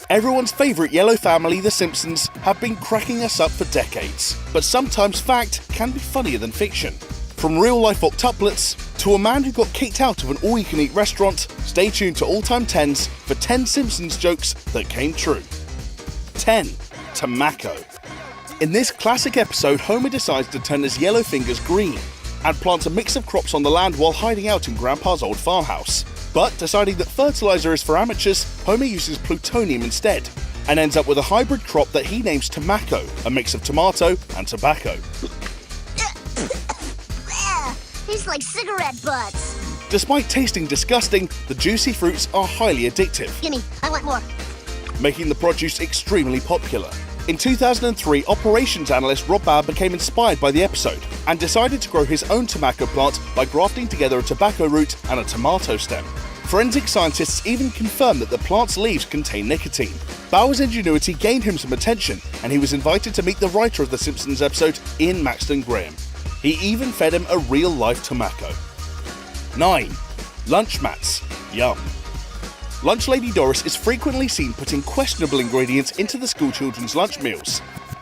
Everyone's favourite yellow family, the Simpsons, have been cracking us up for decades. But sometimes fact can be funnier than fiction. From real-life octuplets to a man who got kicked out of an all-you-can-eat restaurant, stay tuned to All-Time 10s for 10 Simpsons jokes that came true. 10. Tobacco. In this classic episode, Homer decides to turn his yellow fingers green and plants a mix of crops on the land while hiding out in Grandpa's old farmhouse. But deciding that fertilizer is for amateurs, Homer uses plutonium instead and ends up with a hybrid crop that he names Tobacco, a mix of tomato and tobacco. Tastes like cigarette butts. Despite tasting disgusting, the juicy fruits are highly addictive, Gimme, I want more. making the produce extremely popular. In 2003, operations analyst Rob Babb became inspired by the episode and decided to grow his own tobacco plant by grafting together a tobacco root and a tomato stem. Forensic scientists even confirmed that the plant's leaves contain nicotine. Bauer's ingenuity gained him some attention, and he was invited to meet the writer of The Simpsons episode, Ian Maxton Graham. He even fed him a real-life tobacco. 9. Lunch mats. Yum. Lunch Lady Doris is frequently seen putting questionable ingredients into the schoolchildren's lunch meals,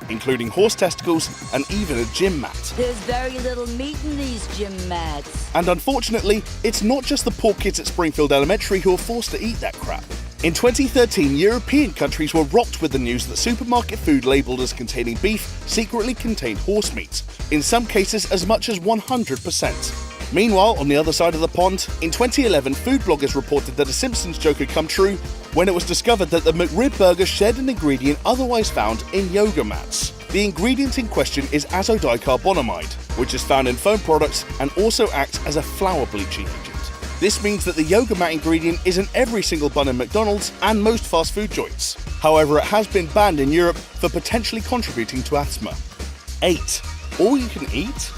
including horse testicles and even a gym mat. There's very little meat in these gym mats. And unfortunately, it's not just the poor kids at Springfield Elementary who are forced to eat that crap. In 2013, European countries were rocked with the news that supermarket food labelled as containing beef secretly contained horse meat, in some cases as much as 100%. Meanwhile, on the other side of the pond, in 2011, food bloggers reported that a Simpsons joke had come true when it was discovered that the McRib burger shared an ingredient otherwise found in yoga mats. The ingredient in question is azodicarbonamide, which is found in foam products and also acts as a flour bleaching agent. This means that the yoga mat ingredient is in every single bun in McDonald's and most fast food joints. However, it has been banned in Europe for potentially contributing to asthma. 8. All you can eat?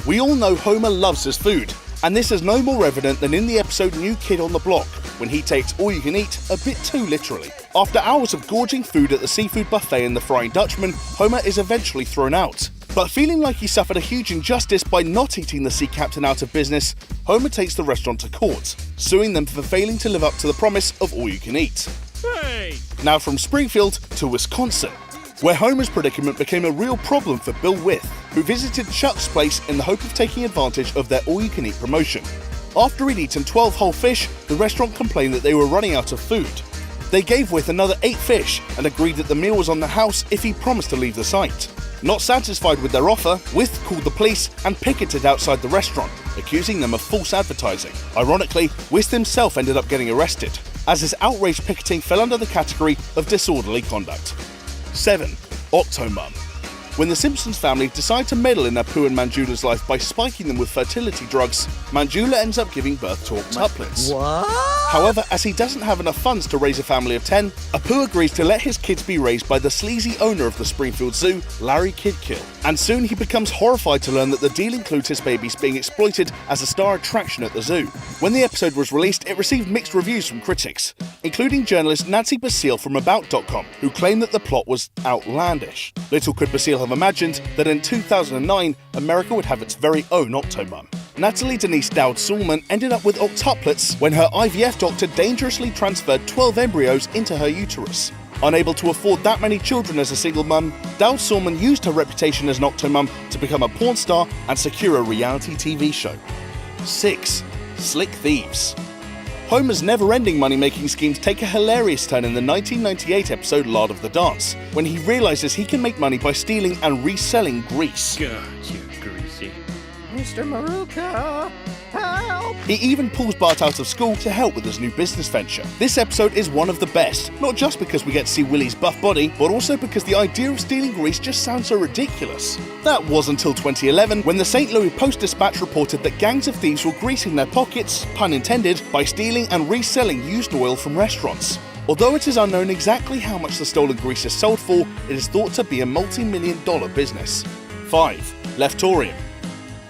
We all know Homer loves his food, and this is no more evident than in the episode New Kid on the Block, when he takes all you can eat a bit too literally. After hours of gorging food at the seafood buffet in the Frying Dutchman, Homer is eventually thrown out. But feeling like he suffered a huge injustice by not eating the sea captain out of business, Homer takes the restaurant to court, suing them for failing to live up to the promise of all you can eat. Hey! Now from Springfield to Wisconsin, where Homer's predicament became a real problem for Bill With, who visited Chuck's place in the hope of taking advantage of their all-you-can-eat promotion. After he'd eaten 12 whole fish, the restaurant complained that they were running out of food. They gave With another 8 fish and agreed that the meal was on the house if he promised to leave the site. Not satisfied with their offer, With called the police and picketed outside the restaurant, accusing them of false advertising. Ironically, With himself ended up getting arrested, as his outraged picketing fell under the category of disorderly conduct. 7. Octomum. When the Simpsons family decide to meddle in Apu and Manjula's life by spiking them with fertility drugs, Manjula ends up giving birth to octuplets. What? However, as he doesn't have enough funds to raise a family of 10, Apu agrees to let his kids be raised by the sleazy owner of the Springfield Zoo, Larry Kidkill. And soon he becomes horrified to learn that the deal includes his babies being exploited as a star attraction at the zoo. When the episode was released, it received mixed reviews from critics, including journalist Nancy Basile from About.com, who claimed that the plot was outlandish. Little could Basile have imagined that in 2009, America would have its very own Octomum. Natalie Denise Dowd-Sulman ended up with octuplets when her IVF doctor dangerously transferred 12 embryos into her uterus. Unable to afford that many children as a single mum, Dowd-Sulman used her reputation as an octomum to become a porn star and secure a reality TV show. 6. Slick Thieves. Homer's never-ending money-making schemes take a hilarious turn in the 1998 episode Lard of the Dance, when he realizes he can make money by stealing and reselling grease. God, you greasy. Mr. Maruka, help! He even pulls Bart out of school to help with his new business venture. This episode is one of the best, not just because we get to see Willie's buff body, but also because the idea of stealing grease just sounds so ridiculous. That was until 2011, when the St. Louis Post-Dispatch reported that gangs of thieves were greasing their pockets, pun intended, by stealing and reselling used oil from restaurants. Although it is unknown exactly how much the stolen grease is sold for, it is thought to be a multi-million-dollar business. 5. Leftorium.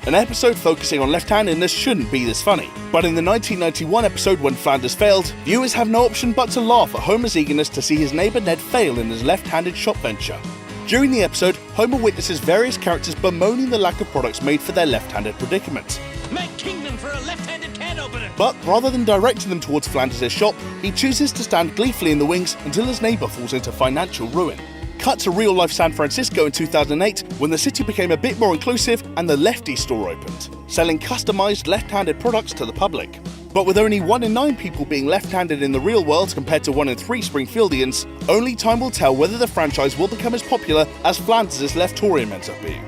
An episode focusing on left-handedness shouldn't be this funny, but in the 1991 episode When Flanders Failed, viewers have no option but to laugh at Homer's eagerness to see his neighbour Ned fail in his left-handed shop venture. During the episode, Homer witnesses various characters bemoaning the lack of products made for their left-handed predicament. Make kingdom for a left-handed can opener! open it. But rather than directing them towards Flanders' shop, he chooses to stand gleefully in the wings until his neighbour falls into financial ruin. Cut to real-life San Francisco in 2008, when the city became a bit more inclusive and the Lefty store opened, selling customised left-handed products to the public. But with only 1 in 9 people being left-handed in the real world compared to 1 in 3 Springfieldians, only time will tell whether the franchise will become as popular as Flanders' Leftorium ends up being.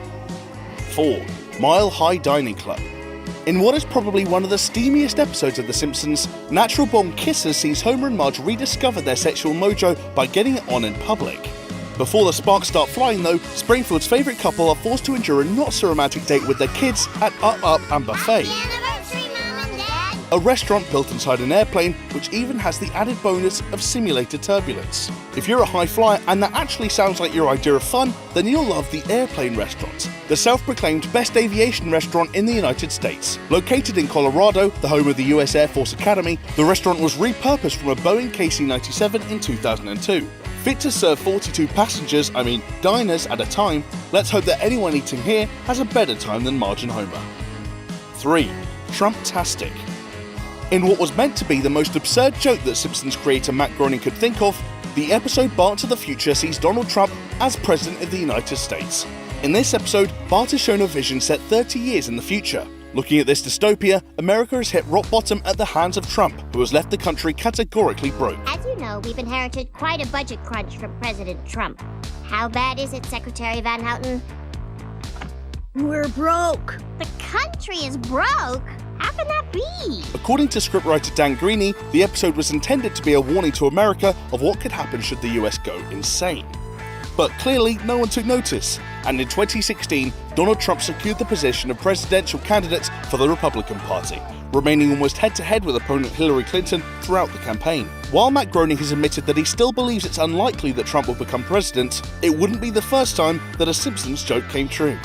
4. Mile High Dining Club. In what is probably one of the steamiest episodes of The Simpsons, natural-born kissers sees Homer and Marge rediscover their sexual mojo by getting it on in public. Before the sparks start flying though, Springfield's favourite couple are forced to endure a not-so-romantic date with their kids at Up Up and Buffet, a restaurant built inside an airplane which even has the added bonus of simulated turbulence. If you're a high flyer and that actually sounds like your idea of fun, then you'll love the Airplane Restaurant, the self-proclaimed best aviation restaurant in the United States. Located in Colorado, the home of the US Air Force Academy, the restaurant was repurposed from a Boeing KC-97 in 2002. Fit to serve 42 diners at a time, let's hope that anyone eating here has a better time than Marge and Homer. 3. Trumptastic. In what was meant to be the most absurd joke that Simpsons creator Matt Groening could think of, the episode Bart to the Future sees Donald Trump as President of the United States. In this episode, Bart is shown a vision set 30 years in the future. Looking at this dystopia, America has hit rock bottom at the hands of Trump, who has left the country categorically broke. As you know, we've inherited quite a budget crunch from President Trump. How bad is it, Secretary Van Houten? We're broke. The country is broke? How can that be? According to scriptwriter Dan Greaney, the episode was intended to be a warning to America of what could happen should the US go insane. But clearly, no one took notice, and in 2016, Donald Trump secured the position of presidential candidate for the Republican Party, remaining almost head-to-head with opponent Hillary Clinton throughout the campaign. While Matt Groening has admitted that he still believes it's unlikely that Trump will become president, it wouldn't be the first time that a Simpsons joke came true.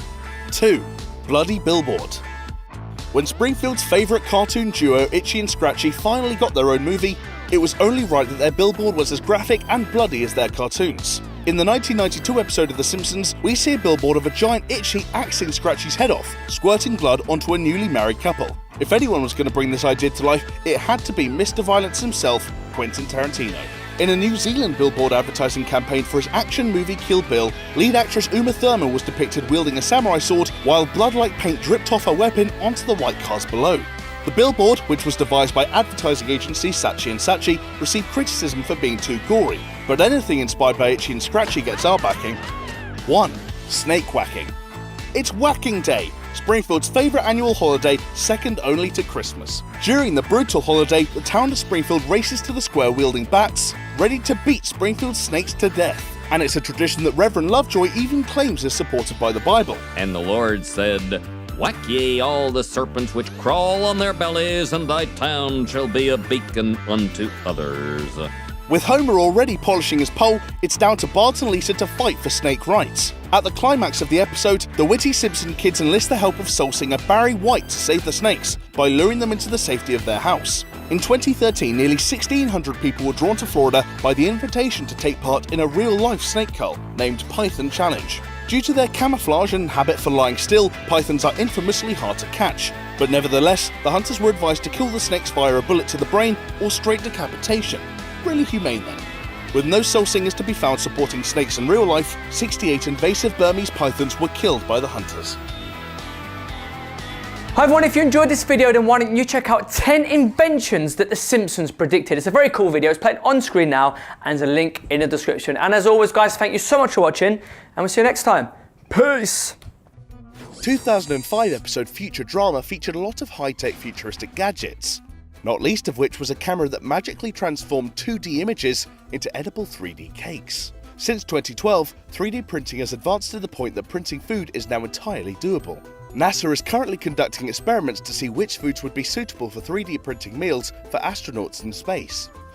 2. Bloody Billboard. When Springfield's favourite cartoon duo Itchy and Scratchy finally got their own movie, it was only right that their billboard was as graphic and bloody as their cartoons. In the 1992 episode of The Simpsons, we see a billboard of a giant Itchy axing Scratchy's head off, squirting blood onto a newly married couple. If anyone was going to bring this idea to life, it had to be Mr. Violence himself, Quentin Tarantino. In a New Zealand billboard advertising campaign for his action movie Kill Bill, lead actress Uma Thurman was depicted wielding a samurai sword while blood-like paint dripped off her weapon onto the white cars below. The billboard, which was devised by advertising agency Saatchi & Saatchi, received criticism for being too gory, but anything inspired by Itchy and Scratchy gets our backing. 1. Snake whacking. It's Whacking Day, Springfield's favourite annual holiday, second only to Christmas. During the brutal holiday, the town of Springfield races to the square wielding bats, ready to beat Springfield snakes to death. And it's a tradition that Reverend Lovejoy even claims is supported by the Bible. And the Lord said, Whack ye all the serpents which crawl on their bellies, and thy town shall be a beacon unto others. With Homer already polishing his pole, it's down to Bart and Lisa to fight for snake rights. At the climax of the episode, the witty Simpson kids enlist the help of soul singer Barry White to save the snakes by luring them into the safety of their house. In 2013, nearly 1,600 people were drawn to Florida by the invitation to take part in a real-life snake cull named Python Challenge. Due to their camouflage and habit for lying still, pythons are infamously hard to catch. But nevertheless, the hunters were advised to kill the snakes via a bullet to the brain or straight decapitation. Really humane then. With no soul singers to be found supporting snakes in real life, 68 invasive Burmese pythons were killed by the hunters. Hi everyone, if you enjoyed this video, then why don't you check out 10 inventions that The Simpsons predicted. It's a very cool video, it's playing on screen now, and there's a link in the description. And as always guys, thank you so much for watching, and we'll see you next time. Peace! 2005 episode Future Drama featured a lot of high-tech futuristic gadgets, not least of which was a camera that magically transformed 2D images into edible 3D cakes. Since 2012, 3D printing has advanced to the point that printing food is now entirely doable. NASA is currently conducting experiments to see which foods would be suitable for 3D printing meals for astronauts in space.